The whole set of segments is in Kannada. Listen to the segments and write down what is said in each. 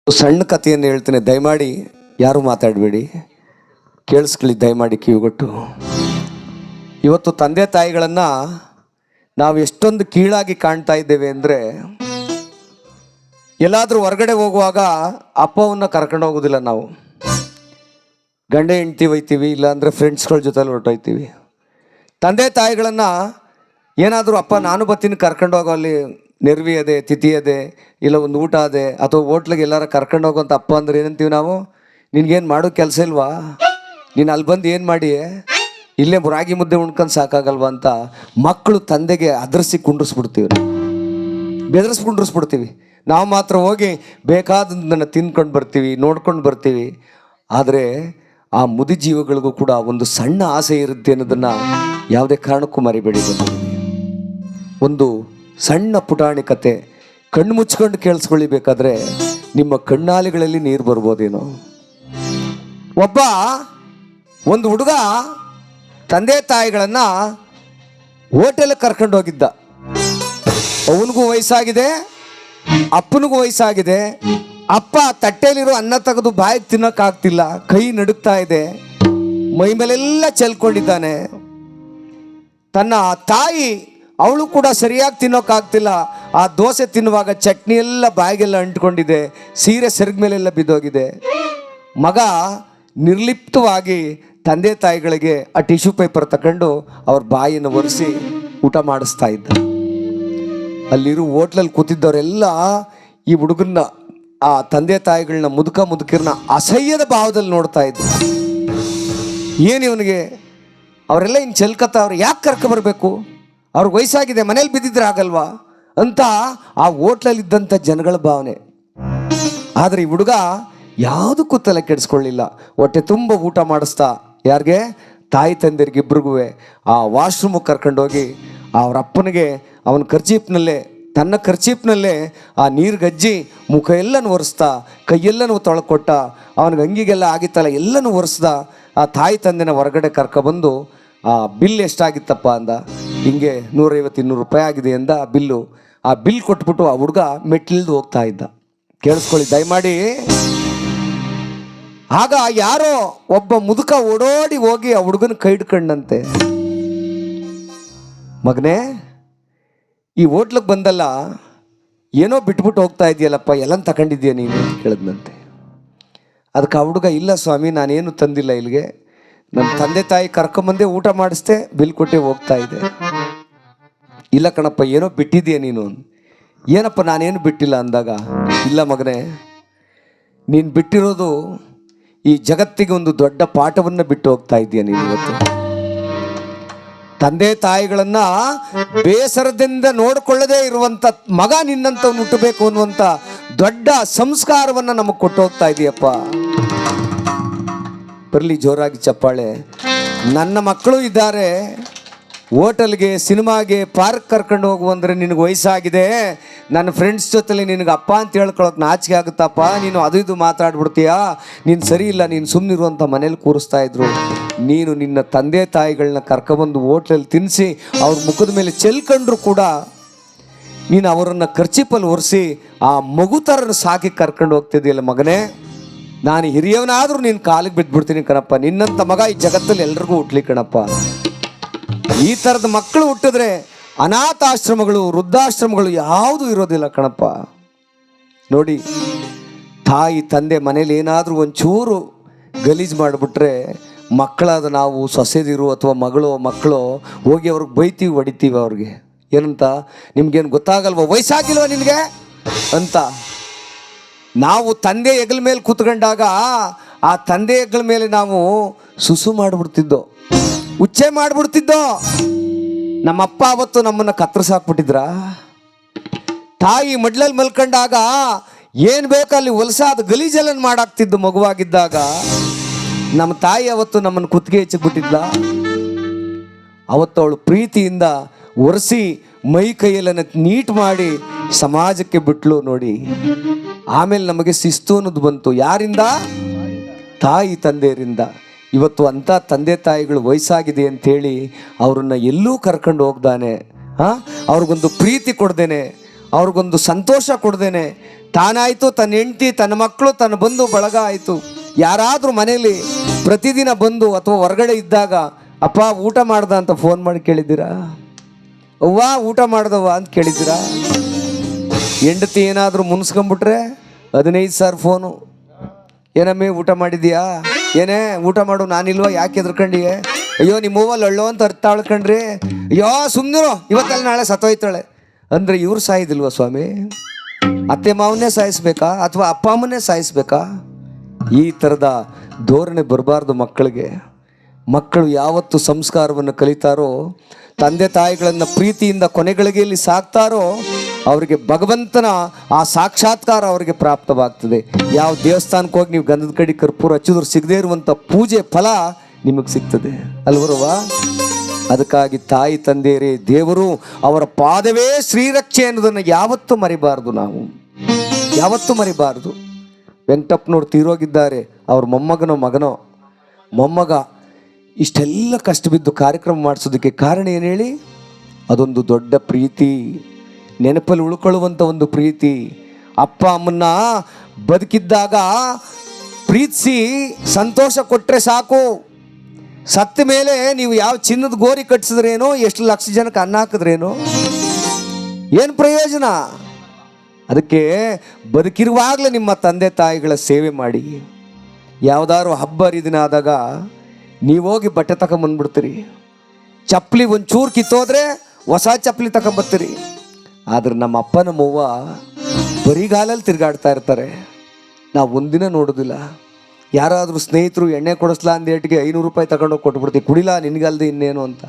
ಸಣ್ಣ ಕಥೆಯನ್ನು ಹೇಳ್ತೇನೆ, ದಯಮಾಡಿ ಯಾರು ಮಾತಾಡಬೇಡಿ, ಕೇಳಿಸ್ಕೊಳ್ಳಿ ದಯಮಾಡಿ ಕಿವಿಗೊಟ್ಟು. ಇವತ್ತು ತಂದೆ ತಾಯಿಗಳನ್ನು ನಾವು ಎಷ್ಟೊಂದು ಕೀಳಾಗಿ ಕಾಣ್ತಾ ಇದ್ದೇವೆ ಅಂದರೆ, ಎಲ್ಲಾದರೂ ಹೊರಗಡೆ ಹೋಗುವಾಗ ಅಪ್ಪವನ್ನು ಕರ್ಕೊಂಡು ಹೋಗೋದಿಲ್ಲ ನಾವು, ಗಂಡ ಹೆಂಡ್ತಿ ಒಯ್ತೀವಿ, ಇಲ್ಲಾಂದರೆ ಫ್ರೆಂಡ್ಸ್ಗಳ ಜೊತೆಲಿ ಹೊರಟೋಯ್ತೀವಿ. ತಂದೆ ತಾಯಿಗಳನ್ನು ಏನಾದರೂ ಅಪ್ಪ ನಾನು ಬರ್ತೀನಿ ಕರ್ಕೊಂಡು ಹೋಗೋ, ಅಲ್ಲಿ ನೆರವಿ ಅದೇ, ತಿಥಿ ಅದೇ, ಇಲ್ಲ ಒಂದು ಊಟ ಅದೇ, ಅಥವಾ ಹೋಟ್ಲಿಗೆ ಎಲ್ಲಾರ ಕರ್ಕೊಂಡು ಹೋಗೋಂಥ ಅಪ್ಪ ಅಂದ್ರೆ ಏನಂತೀವಿ ನಾವು? ನಿನ್ಗೇನು ಮಾಡೋ ಕೆಲಸ ಇಲ್ವಾ, ನೀನು ಅಲ್ಲಿ ಬಂದು ಏನು ಮಾಡಿ ಇಲ್ಲೇ ರಾಗಿ ಮುದ್ದೆ ಉಣ್ಕೊಂಡು ಸಾಕಾಗಲ್ವಾ ಅಂತ ಮಕ್ಕಳು ತಂದೆಗೆ ಅದರ್ಸಿ ಕುಂಡ್ರಿಸ್ಬಿಡ್ತೀವಿ, ಕುಂಡ್ರಿಸ್ಬಿಡ್ತೀವಿ. ನಾವು ಮಾತ್ರ ಹೋಗಿ ಬೇಕಾದನ್ನು ತಿನ್ಕೊಂಡು ಬರ್ತೀವಿ, ನೋಡ್ಕೊಂಡು ಬರ್ತೀವಿ. ಆದರೆ ಆ ಮುದಿ ಜೀವಗಳಿಗೂ ಕೂಡ ಒಂದು ಸಣ್ಣ ಆಸೆ ಇರುತ್ತೆ ಅನ್ನೋದನ್ನು ಯಾವುದೇ ಕಾರಣಕ್ಕೂ ಮರಿಬೇಡಿ. ಒಂದು ಸಣ್ಣ ಪುಟಾಣಿ ಕತೆ, ಕಣ್ಣು ಮುಚ್ಕೊಂಡು ಕೇಳಿಸ್ಕೊಳ್ಳಿಬೇಕಾದ್ರೆ ನಿಮ್ಮ ಕಣ್ಣಾಲಿಗಳಲ್ಲಿ ನೀರು ಬರ್ಬೋದೇನೋ. ಒಂದು ಹುಡುಗ ತಂದೆ ತಾಯಿಗಳನ್ನು ಹೋಟೆಲ್ ಕರ್ಕೊಂಡು ಹೋಗಿದ್ದ. ಅವನಿಗೂ ವಯಸ್ಸಾಗಿದೆ, ಅಪ್ಪನಿಗೂ ವಯಸ್ಸಾಗಿದೆ. ಅಪ್ಪ ತಟ್ಟೆಯಲ್ಲಿರೋ ಅನ್ನ ತೆಗೆದು ಬಾಯಿಗೆ ತಿನ್ನೋಕ್ಕಾಗ್ತಿಲ್ಲ, ಕೈ ನಡುಗ್ತಾ ಇದೆ, ಮೈ ಮೇಲೆಲ್ಲ ಚೆಲ್ಕೊಂಡಿದ್ದಾನೆ. ತನ್ನ ತಾಯಿ ಅವಳು ಕೂಡ ಸರಿಯಾಗಿ ತಿನ್ನೋಕ್ಕಾಗ್ತಿಲ್ಲ, ಆ ದೋಸೆ ತಿನ್ನುವಾಗ ಚಟ್ನಿ ಎಲ್ಲ ಬಾಯಿಗೆಲ್ಲ ಅಂಟ್ಕೊಂಡಿದೆ, ಸೀರೆ ಸೆರಗ ಮೇಲೆಲ್ಲ ಬಿದ್ದೋಗಿದೆ. ಮಗ ನಿರ್ಲಿಪ್ತವಾಗಿ ತಂದೆ ತಾಯಿಗಳಿಗೆ ಆ ಟಿಶ್ಯೂ ಪೇಪರ್ ತಗೊಂಡು ಅವ್ರ ಬಾಯಿಯನ್ನು ಒರೆಸಿ ಊಟ ಮಾಡಿಸ್ತಾ ಇದ್ದ. ಅಲ್ಲಿರೋ ಹೋಟ್ಲಲ್ಲಿ ಕೂತಿದ್ದವರೆಲ್ಲ ಈ ಹುಡುಗನ್ನ, ಆ ತಂದೆ ತಾಯಿಗಳನ್ನ, ಮುದುಕಿರನ್ನ ಅಸಹ್ಯದ ಭಾವದಲ್ಲಿ ನೋಡ್ತಾ ಇದ್ರು. ಏನು ಇವನಿಗೆ, ಅವರೆಲ್ಲ ಇನ್ನು ಚೆಲ್ಕತ್ತ, ಅವ್ರು ಯಾಕೆ ಕರ್ಕೊಬರ್ಬೇಕು, ಅವ್ರಿಗೆ ವಯಸ್ಸಾಗಿದೆ, ಮನೇಲಿ ಬಿದ್ದಿದ್ರೆ ಆಗಲ್ವಾ ಅಂತ ಆ ಹೋಟ್ಲಲ್ಲಿದ್ದಂಥ ಜನಗಳ ಭಾವನೆ. ಆದರೆ ಈ ಹುಡುಗ ಯಾವುದಕ್ಕೂ ತಲೆ ಕೆಡಿಸ್ಕೊಳ್ಳಿಲ್ಲ, ಹೊಟ್ಟೆ ತುಂಬ ಊಟ ಮಾಡಿಸ್ತಾ ಯಾರಿಗೆ, ತಾಯಿ ತಂದೆರಿಗಿಬ್ರಿಗೂ ಆ ವಾಶ್ರೂಮಿಗೆ ಕರ್ಕೊಂಡೋಗಿ ಅವ್ರ ಅಪ್ಪನಿಗೆ ಅವನ ತನ್ನ ಖರ್ಚೀಪ್ನಲ್ಲೇ ಆ ನೀರು ಗಜ್ಜಿ ಮುಖ ಎಲ್ಲನೂ ಒರೆಸ್ತಾ, ಕೈಯೆಲ್ಲನೂ ತೊಳ್ಕೊಟ್ಟ, ಅವನಿಗೆ ಅಂಗಿಗೆಲ್ಲ ಆಗಿತ್ತಲ್ಲ ಎಲ್ಲನೂ ಒರೆಸ್ದ. ಆ ತಾಯಿ ತಂದೆನ ಹೊರಗಡೆ ಕರ್ಕೊಬಂದು ಆ ಬಿಲ್ ಎಷ್ಟಾಗಿತ್ತಪ್ಪ ಅಂದ. ಹಿಂಗೆ 150-200 ರೂಪಾಯಿ ಆಗಿದೆ ಅಂದ ಬಿಲ್ಲು. ಆ ಬಿಲ್ ಕೊಟ್ಬಿಟ್ಟು ಆ ಹುಡುಗ ಮೆಟ್ಲಿಲ್ದು ಹೋಗ್ತಾ ಇದ್ದ. ಕೇಳಿಸ್ಕೊಳ್ಳಿ ದಯಮಾಡಿ. ಆಗ ಯಾರೋ ಒಬ್ಬ ಮುದುಕ ಓಡೋಡಿ ಹೋಗಿ ಆ ಹುಡುಗನ ಕೈ ಹಿಡ್ಕೊಂಡಂತೆ, ಮಗನೇ ಈ ಹೋಟ್ಲಿಗೆ ಬಂದಲ್ಲ, ಏನೋ ಬಿಟ್ಬಿಟ್ಟು ಹೋಗ್ತಾ ಇದೆಯಲ್ಲಪ್ಪ, ಎಲ್ಲ ತಗೊಂಡಿದ್ಯಾ ನೀನು ಅಂತ ಕೇಳಿದ್ನಂತೆ. ಅದಕ್ಕೆ ಆ ಹುಡುಗ, ಇಲ್ಲ ಸ್ವಾಮಿ, ನಾನೇನು ತಂದಿಲ್ಲ ಇಲ್ಲಿಗೆ, ನನ್ನ ತಂದೆ ತಾಯಿ ಕರ್ಕೊಂಬಂದೆ ಊಟ ಮಾಡಿಸ್ದೆ, ಬಿಲ್ ಕೊಟ್ಟೆ ಹೋಗ್ತಾ ಇದೆ. ಇಲ್ಲ ಕಣಪ್ಪ, ಏನೋ ಬಿಟ್ಟಿದ್ದೀಯ ನೀನು. ಏನಪ್ಪ ನಾನೇನು ಬಿಟ್ಟಿಲ್ಲ ಅಂದಾಗ, ಇಲ್ಲ ಮಗನೇ, ನೀನು ಬಿಟ್ಟಿರೋದು ಈ ಜಗತ್ತಿಗೆ ಒಂದು ದೊಡ್ಡ ಪಾಠವನ್ನು ಬಿಟ್ಟು ಹೋಗ್ತಾ ಇದೀಯ ನೀನು. ಇವತ್ತು ತಂದೆ ತಾಯಿಗಳನ್ನು ಬೇಸರದಿಂದ ನೋಡಿಕೊಳ್ಳದೇ ಇರುವಂಥ ಮಗ ನಿನ್ನಂಥವ್ನು ಹುಟ್ಟಬೇಕು ಅನ್ನುವಂಥ ದೊಡ್ಡ ಸಂಸ್ಕಾರವನ್ನು ನಮಗೆ ಕೊಟ್ಟು ಹೋಗ್ತಾ ಇದೆಯಪ್ಪ. ಬರಲಿ ಜೋರಾಗಿ ಚಪ್ಪಾಳೆ. ನನ್ನ ಮಕ್ಕಳು ಇದ್ದಾರೆ, ಹೋಟೆಲ್ಗೆ, ಸಿನಿಮಾಗೆ, ಪಾರ್ಕ್ ಕರ್ಕೊಂಡು ಹೋಗು ಅಂದರೆ ನಿನಗೆ ವಯಸ್ಸಾಗಿದೆ, ನನ್ನ ಫ್ರೆಂಡ್ಸ್ ಜೊತೆಲಿ ನಿನಗೆ ಅಪ್ಪ ಅಂತ ಹೇಳ್ಕೊಳಕ್ಕೆ ನಾಚಿಕೆ ಆಗುತ್ತಪ್ಪ, ನೀನು ಅದು ಇದು ಮಾತಾಡ್ಬಿಡ್ತೀಯಾ, ನೀನು ಸರಿ ಇಲ್ಲ, ನೀನು ಸುಮ್ಮನಿರುವಂಥ ಮನೇಲಿ ಕೂರಿಸ್ತಾ ಇದ್ರು. ನೀನು ನಿನ್ನ ತಂದೆ ತಾಯಿಗಳನ್ನ ಕರ್ಕೊಬಂದು ಹೋಟ್ಲಲ್ಲಿ ತಿನ್ನಿಸಿ ಅವ್ರ ಮುಖದ ಮೇಲೆ ಚೆಲ್ಕೊಂಡ್ರು ಕೂಡ ನೀನು ಅವರನ್ನು ಖರ್ಚಿಪಲ್ಲಿ ಒರೆಸಿ ಆ ಮಗು ಥರ ಸಾಕಿ ಕರ್ಕೊಂಡು ಹೋಗ್ತಿದ್ದೀಯಲ್ಲ ಮಗನೇ, ನಾನು ಹಿರಿಯವನಾದರೂ ನಿನ್ನ ಕಾಲಿಗೆ ಬಿದ್ದುಬಿಡ್ತೀನಿ ಕಣಪ್ಪ. ನಿನ್ನಂಥ ಮಗ ಈ ಜಗತ್ತಲ್ಲಿ ಎಲ್ರಿಗೂ ಹುಟ್ಲಿ ಕಣಪ್ಪ. ಈ ಥರದ ಮಕ್ಕಳು ಹುಟ್ಟಿದ್ರೆ ಅನಾಥಾಶ್ರಮಗಳು, ವೃದ್ಧಾಶ್ರಮಗಳು ಯಾವುದೂ ಇರೋದಿಲ್ಲ ಕಣಪ್ಪ. ನೋಡಿ, ತಾಯಿ ತಂದೆ ಮನೇಲಿ ಏನಾದರೂ ಒಂಚೂರು ಗಲೀಜು ಮಾಡಿಬಿಟ್ರೆ ಮಕ್ಕಳಾದ ನಾವು, ಸೊಸೆದಿರು ಅಥವಾ ಮಕ್ಕಳು ಹೋಗಿ ಅವ್ರಿಗೆ ಬೈತೀವಿ, ಹೊಡಿತೀವಿ ಅವ್ರಿಗೆ. ಏನಂತ, ನಿಮ್ಗೇನು ಗೊತ್ತಾಗಲ್ವ, ವಯಸ್ಸಾಗಿಲ್ವ ನಿನಗೆ ಅಂತ. ನಾವು ತಂದೆ ಹೆಗಲ ಮೇಲೆ ಕೂತ್ಕೊಂಡಾಗ ಆ ತಂದೆ ಹೆಗಲ ಮೇಲೆ ನಾವು ಸುಸು ಮಾಡಿಬಿಡ್ತಿದ್ದೋ, ಉಚ್ಚೆ ಮಾಡಿಬಿಡ್ತಿದ್ದೋ. ನಮ್ಮಪ್ಪ ಅವತ್ತು ನಮ್ಮನ್ನು ಕತ್ತರಿಸಾಕ್ಬಿಟ್ಟಿದ್ರ. ತಾಯಿ ಮಡ್ಲಲ್ಲಿ ಮಲ್ಕೊಂಡಾಗ ಏನು ಬೇಕಲ್ಲಿ ಹೊಲಸಾದ ಗಲೀಜೆಲ್ಲ ಮಾಡಾಕ್ತಿದ್ದು ಮಗುವಾಗಿದ್ದಾಗ. ನಮ್ಮ ತಾಯಿ ಅವತ್ತು ನಮ್ಮನ್ನು ಕುತ್ತಿಗೆ ಹೆಚ್ಚಿಬಿಟ್ಟಿದ್ಲ. ಅವತ್ತು ಅವಳು ಪ್ರೀತಿಯಿಂದ ಒರೆಸಿ ಮೈ ಕೈಯೆಲ್ಲ ನೀಟ್ ಮಾಡಿ ಸಮಾಜಕ್ಕೆ ಬಿಟ್ಲು ನೋಡಿ. ಆಮೇಲೆ ನಮಗೆ ಶಿಸ್ತು ಅನ್ನೋದು ಬಂತು. ಯಾರಿಂದ? ತಾಯಿ ತಂದೆಯರಿಂದ. ಇವತ್ತು ಅಂಥ ತಂದೆ ತಾಯಿಗಳು ವಯಸ್ಸಾಗಿದೆ ಅಂಥೇಳಿ ಅವ್ರನ್ನ ಎಲ್ಲೂ ಕರ್ಕೊಂಡು ಹೋಗ್ದಾನೆ, ಅವ್ರಿಗೊಂದು ಪ್ರೀತಿ ಕೊಡ್ದೇನೆ, ಅವ್ರಿಗೊಂದು ಸಂತೋಷ ಕೊಡ್ದೇನೆ ತಾನಾಯಿತು, ತನ್ನ ಹೆಂಡತಿ, ತನ್ನ ಮಕ್ಕಳು, ತನ್ನ ಬಂಧು ಬಳಗ ಆಯಿತು. ಯಾರಾದರೂ ಮನೇಲಿ ಪ್ರತಿದಿನ ಬಂದು ಅಥವಾ ಹೊರಗಡೆ ಇದ್ದಾಗ ಅಪ್ಪ ಊಟ ಮಾಡ್ದ ಅಂತ ಫೋನ್ ಮಾಡಿ ಕೇಳಿದ್ದೀರಾ? ಅವ್ವ ಊಟ ಮಾಡ್ದವ್ವ ಅಂತ ಕೇಳಿದ್ದೀರಾ? ಹೆಂಡತಿ ಏನಾದರೂ ಮುನ್ಸ್ಕೊಂಬಿಟ್ರೆ 15,000 ಫೋನು. ಏನಮ್ಮೆ ಊಟ ಮಾಡಿದ್ಯಾ? ಏನೇ ಊಟ ಮಾಡು, ನಾನಿಲ್ವ, ಯಾಕೆ ಎದ್ರಕೊಂಡಿಯೇ? ಅಯ್ಯೋ ನಿಮ್ಮ ಮೂವಲ್ಲಿ ಒಳ್ಳೋ ಅಂತ ಅರ್ಥ ಆಳ್ಕಂಡ್ರಿ. ಅಯ್ಯೋ ಸುಮ್ಮನಿರೋ, ಇವತ್ತಲ್ಲಿ ನಾಳೆ ಸತ್ತೋಯ್ತಾಳೆ ಅಂದರೆ ಇವ್ರು ಸಾಯಿದಿಲ್ವ ಸ್ವಾಮಿ? ಅತ್ತೆ ಮಾವನ್ನೇ ಸಾಯಿಸ್ಬೇಕಾ ಅಥವಾ ಅಪ್ಪ ಅಮ್ಮನ್ನೇ ಸಾಯಿಸ್ಬೇಕಾ? ಈ ಥರದ ಧೋರಣೆ ಬರಬಾರ್ದು ಮಕ್ಕಳಿಗೆ. ಮಕ್ಕಳು ಯಾವತ್ತು ಸಂಸ್ಕಾರವನ್ನು ಕಲಿತಾರೋ, ತಂದೆ ತಾಯಿಗಳನ್ನು ಪ್ರೀತಿಯಿಂದ ಕೊನೆಗಳಿಗೆಯಲ್ಲಿ ಸಾಕ್ತಾರೋ, ಅವರಿಗೆ ಭಗವಂತನ ಆ ಸಾಕ್ಷಾತ್ಕಾರ ಅವರಿಗೆ ಪ್ರಾಪ್ತವಾಗ್ತದೆ. ಯಾವ ದೇವಸ್ಥಾನಕ್ಕೆ ಹೋಗಿ ನೀವು ಗಂಧದ ಕಡಿ ಕರ್ಪೂರ ಹಚ್ಚಿದ್ರು ಸಿಗದೇ ಇರುವಂಥ ಪೂಜೆ ಫಲ ನಿಮಗೆ ಸಿಗ್ತದೆ ಅಲ್ವರವ? ಅದಕ್ಕಾಗಿ ತಾಯಿ ತಂದೆಯರೇ ದೇವರು, ಅವರ ಪಾದವೇ ಶ್ರೀರಕ್ಷೆ ಅನ್ನೋದನ್ನು ಯಾವತ್ತೂ ಮರಿಬಾರ್ದು. ನಾವು ಯಾವತ್ತೂ ಮರಿಬಾರ್ದು. ವೆಂಕಟಪ್ಪನವ್ರು ತೀರೋಗಿದ್ದಾರೆ. ಅವ್ರ ಮೊಮ್ಮಗ ಇಷ್ಟೆಲ್ಲ ಕಷ್ಟ ಬಿದ್ದು ಕಾರ್ಯಕ್ರಮ ಮಾಡಿಸೋದಕ್ಕೆ ಕಾರಣ ಏನು ಹೇಳಿ? ಅದೊಂದು ದೊಡ್ಡ ಪ್ರೀತಿ, ನೆನಪಲ್ಲಿ ಉಳ್ಕೊಳ್ಳುವಂಥ ಒಂದು ಪ್ರೀತಿ. ಅಪ್ಪ ಅಮ್ಮನ್ನ ಬದುಕಿದ್ದಾಗ ಪ್ರೀತಿಸಿ ಸಂತೋಷ ಕೊಟ್ಟರೆ ಸಾಕು. ಸತ್ತ ಮೇಲೆ ನೀವು ಯಾವ ಚಿನ್ನದ ಗೋರಿ ಕಟ್ಟಿಸಿದ್ರೇನೋ, ಎಷ್ಟು ಲಕ್ಷ ಜನಕ್ಕೆ ಅನ್ನ ಹಾಕಿದ್ರೇನೋ, ಏನು ಪ್ರಯೋಜನ? ಅದಕ್ಕೆ ಬದುಕಿರುವಾಗಲೇ ನಿಮ್ಮ ತಂದೆ ತಾಯಿಗಳ ಸೇವೆ ಮಾಡಿ. ಯಾವುದಾದ್ರು ಹಬ್ಬ ಹರಿದಿನ ಆದಾಗ ನೀವು ಹೋಗಿ ಬಟ್ಟೆ ತಗೊಂಬಂದ್ಬಿಡ್ತೀರಿ. ಚಪ್ಪಲಿ ಒಂಚೂರು ಕಿತ್ತೋದ್ರೆ ಹೊಸ ಚಪ್ಪಲಿ ತಗೊಂಬರ್ತೀರಿ. ಆದ್ರೆ ನಮ್ಮ ಅಪ್ಪ ನಮ್ಮವ್ವ ಬರಿಗಾಲಲ್ಲಿ ತಿರುಗಾಡ್ತಾ ಇರ್ತಾರೆ. ನಾವು ಒಂದಿನ ನೋಡೋದಿಲ್ಲ. ಯಾರಾದರೂ ಸ್ನೇಹಿತರು ಎಣ್ಣೆ ಕೊಡಿಸ್ಲಾ ಅಂದೇಟಿಗೆ 500 ರೂಪಾಯಿ ತಗೊಂಡೋಗಿ ಕೊಟ್ಬಿಡ್ತೀವಿ, ಕುಡಿಲಾ ನಿನಗಲ್ದೆ ಇನ್ನೇನು ಅಂತ.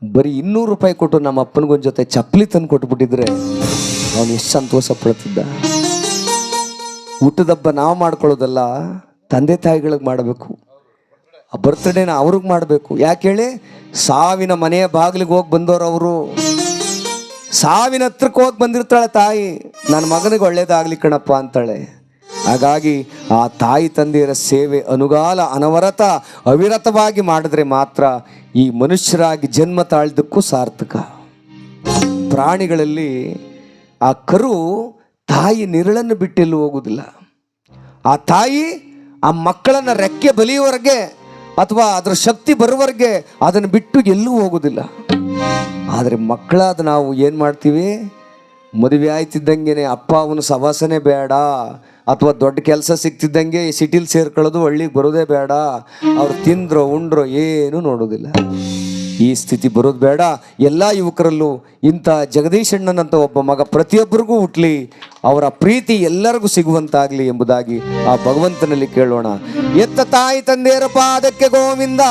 ಬರೀ 200 ರೂಪಾಯಿ ಕೊಟ್ಟು ನಮ್ಮ ಅಪ್ಪನಿಗೊಂದು ಜೊತೆ ಚಪ್ಪಲಿ ತಂದು ಕೊಟ್ಬಿಟ್ಟಿದ್ರೆ ಅವನು ಎಷ್ಟು ಸಂತೋಷ ಪಡ್ತಿದ್ದ. ಊಟದಬ್ಬ ನಾವು ಮಾಡ್ಕೊಳ್ಳೋದಲ್ಲ, ತಂದೆ ತಾಯಿಗಳಿಗೆ ಮಾಡಬೇಕು. ಆ ಬರ್ತ್ಡೇನ ಅವ್ರಿಗೆ ಮಾಡಬೇಕು. ಯಾಕೆ ಹೇಳಿ? ಸಾವಿನ ಮನೆಯ ಬಾಗಿಲಿಗೆ ಹೋಗಿ ಬಂದವರು ಅವರು. ಸಾವಿನ ಹತ್ರಕ್ಕೆ ಹೋಗಿ ಬಂದಿರ್ತಾಳೆ ತಾಯಿ, ನನ್ನ ಮಗನಿಗೆ ಒಳ್ಳೇದಾಗಲಿ ಕಣಪ್ಪ ಅಂತಾಳೆ. ಹಾಗಾಗಿ ಆ ತಾಯಿ ತಂದೆಯರ ಸೇವೆ ಅನುಗಾಲ ಅನವರತ ಅವಿರತವಾಗಿ ಮಾಡಿದ್ರೆ ಮಾತ್ರ ಈ ಮನುಷ್ಯರಾಗಿ ಜನ್ಮ ತಾಳಿದಕ್ಕೂ ಸಾರ್ಥಕ. ಪ್ರಾಣಿಗಳಲ್ಲಿ ಆ ಕರು ತಾಯಿ ನಿರಳನ್ನು ಬಿಟ್ಟೆಲ್ಲೂ ಹೋಗುವುದಿಲ್ಲ. ಆ ತಾಯಿ ಆ ಮಕ್ಕಳನ್ನು ರೆಕ್ಕೆ ಬಲಿಯುವವರೆಗೆ ಅಥವಾ ಅದರ ಶಕ್ತಿ ಬರುವವರೆಗೆ ಅದನ್ನು ಬಿಟ್ಟು ಎಲ್ಲೂ ಹೋಗೋದಿಲ್ಲ. ಆದರೆ ಮಕ್ಕಳಾದ ನಾವು ಏನು ಮಾಡ್ತೀವಿ? ಮದುವೆ ಆಯ್ತಿದ್ದಂಗೆ ಅಪ್ಪ ಅವನು ಸವಾಸನೆ ಬೇಡ, ಅಥವಾ ದೊಡ್ಡ ಕೆಲಸ ಸಿಗ್ತಿದ್ದಂಗೆ ಸಿಟಿಲಿ ಸೇರ್ಕೊಳ್ಳೋದು, ಹಳ್ಳಿಗೆ ಬರೋದೇ ಬೇಡ, ಅವ್ರು ತಿಂದ್ರೋ ಉಂಡ್ರೋ ಏನೂ ನೋಡೋದಿಲ್ಲ. ಈ ಸ್ಥಿತಿ ಬರೋದು ಬೇಡ. ಎಲ್ಲ ಯುವಕರಲ್ಲೂ ಇಂಥ ಜಗದೀಶಣ್ಣನಂತ ಒಬ್ಬ ಮಗ ಪ್ರತಿಯೊಬ್ಬರಿಗೂ ಹುಟ್ಟಲಿ, ಅವರ ಪ್ರೀತಿ ಎಲ್ಲರಿಗೂ ಸಿಗುವಂತಾಗಲಿ ಎಂಬುದಾಗಿ ಆ ಭಗವಂತನಲ್ಲಿ ಕೇಳೋಣ. ಎತ್ತ ತಾಯಿ ತಂದೆಯರ ಪಾದಕ್ಕೆ ಗೋವಿಂದ.